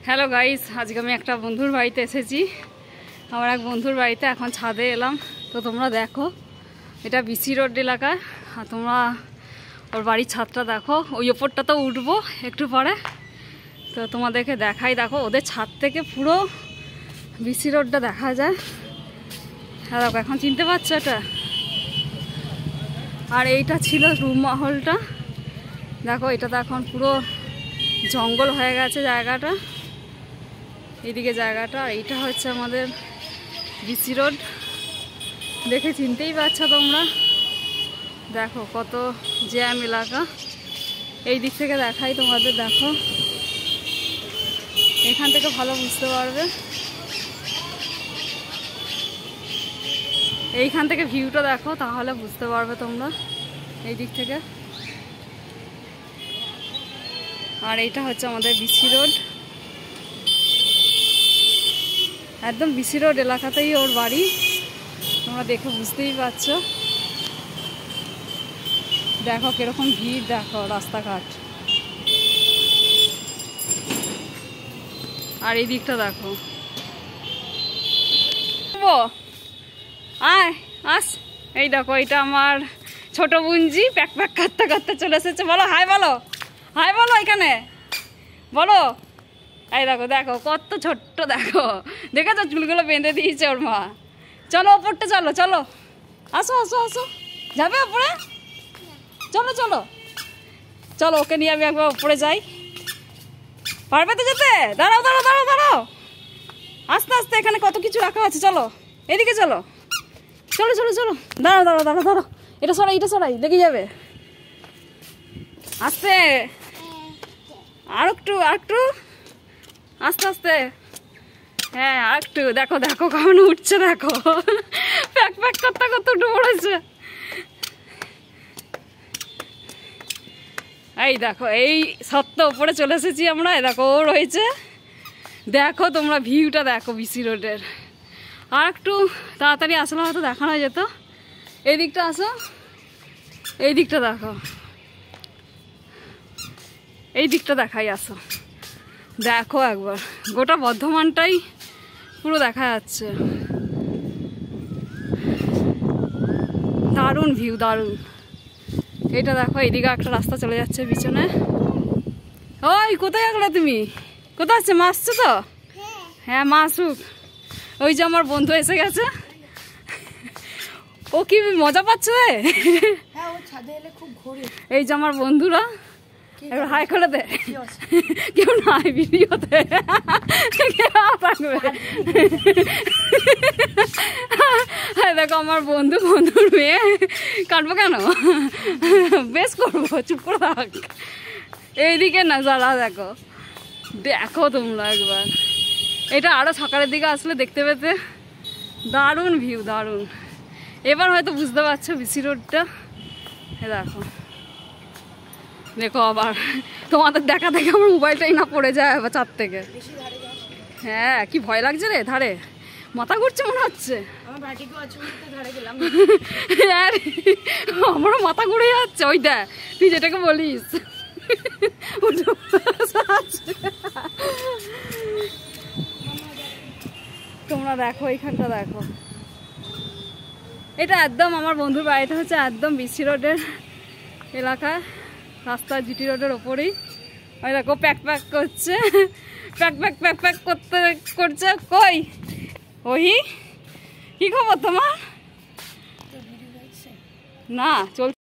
Hello guys, আজকে আমি একটা বন্ধুর বাড়িতে এসেছি। আমার এক বন্ধুর বাড়িতে এখন ছাদে এলাম। তো তোমরা দেখো, এটা বিসি রোড এলাকায়। আর তোমরা ওর বাড়ির ছাদটা দেখো। ওই ওপরটা তো উঠবো একটু পরে, তো তোমাদেরকে দেখাই। দেখো ওদের ছাদ থেকে পুরো বিসি রোডটা দেখা যায়। হ্যাঁ দেখো, এখন চিনতে পারছো এটা? আর এইটা ছিল রুম মহলটা। দেখো এটা তো এখন পুরো জঙ্গল হয়ে গেছে জায়গাটা, এইদিকে জায়গাটা। আর এইটা হচ্ছে আমাদের বিসি রোড। দেখে চিনতেই পারছো তোমরা। দেখো কত জ্যাম এলাকা। এই দিক থেকে দেখাই তোমাদের, দেখো এখান থেকে ভালো বুঝতে পারবে। এইখান থেকে ভিউটা দেখো, তাহলে বুঝতে পারবে তোমরা এই দিক থেকে। আর এইটা হচ্ছে আমাদের বিসি রোড। একদম বিসি রোড এলাকাতেই ওর বাড়ি, তোমরা দেখে বুঝতেই পারছো। দেখো কিরকম ভিড়, দেখো রাস্তাঘাট। আর এই দিকটা দেখো। আয় আস, এই দেখো এটা আমার ছোট বুঞ্জি প্যাক প্যাক করতে করতে চলে এসেছে। বলো হাই, বলো হাই, বলো এখানে বলো। এই দেখো দেখো কত ছোট্ট, দেখো দেখেছো চুলগুলো বেঁধে দিয়েছে ওর মা। চলো ওপরটা, চলো চলো, আসো আসো আসো। যাবে ওপরে? চলো চলো চলো, ওকে নিয়ে আমি একবার ওপরে যাই। পারবে তো যেতে? দাঁড়াও দাঁড়াও দাঁড়াও দাঁড়াও, আস্তে আস্তে, এখানে কত কিছু রাখা আছে। চলো এদিকে চলো, চলো চলো চলো। দাঁড়াও দাঁড়াও দাঁড়াও দাঁড়াও, এটা সরাই, এটা সরাই, লেগে যাবে। আস্তে, আর একটু আর একটু, আস্তে আস্তে। হ্যাঁ আর একটু। দেখো দেখো কেমন উঠছে, দেখো প্যাক প্যাক করতে করতে উঠে পড়েছে। এই দেখো, এই সত্য উপরে চলে এসেছি আমরা। দেখো ও রয়েছে। দেখো তোমরা ভিউটা দেখো বিসি রোডের। আর একটু তাড়াতাড়ি আসলে হয়তো দেখানো যেত। এই দিকটা আসো, এই দিকটা দেখো, এই দিকটা দেখাই, আসো। দেখো একবার গোটা বর্ধমানটাই পুরো দেখা যাচ্ছে। দারুণ ভিউ, দারুণ। এটা দেখো, এইদিকে একটা রাস্তা চলে যাচ্ছে পিছনে। ওই কোথায় গেলে তুমি? কোথায় আসছে? মা আসছো তো? হ্যাঁ মা আসুক। ওই যে আমার বন্ধু এসে গেছে। ও কি মজা পাচ্ছে রে? এই যে আমার বন্ধুরা, এবার হাই করে দে। কেউ নাই ভিডিওতে, দেখো আমার বন্ধু, বন্ধুর মেয়ে। কাটবো কেন, বেশ করবো, চুপ করে থাক। এইদিকে না যারা, দেখো দেখো তোমরা একবার। এটা আরো সকালের দিকে আসলে দেখতে পেতে। দারুণ ভিউ, দারুণ। এবার হয়তো বুঝতে পারছো বিসি রোডটা। দেখো দেখো, আবার তোমাদের দেখা দেখে আমার মোবাইলটাই না পড়ে যায় আবার ছাদ থেকে। হ্যাঁ কি ভয় লাগছে রে, ধারে মাথা ঘুরছে মনে হচ্ছে। আমারও মাথা ঘুরে যাচ্ছে। ওই দেখ, তুই যেটাকে বলিস। তোমরা দেখো এইখানটা দেখো। এটা একদম আমার বন্ধুর বাড়িটা হচ্ছে একদম বিসি রোডের এলাকায়, রাস্তা জিটি রোডের ওপরেই। ওই দেখো প্যাক প্যাক করছে, প্যাক প্যাক প্যাক প্যাক করতে করছে। কই ওই কি খবর তোমার? না চল।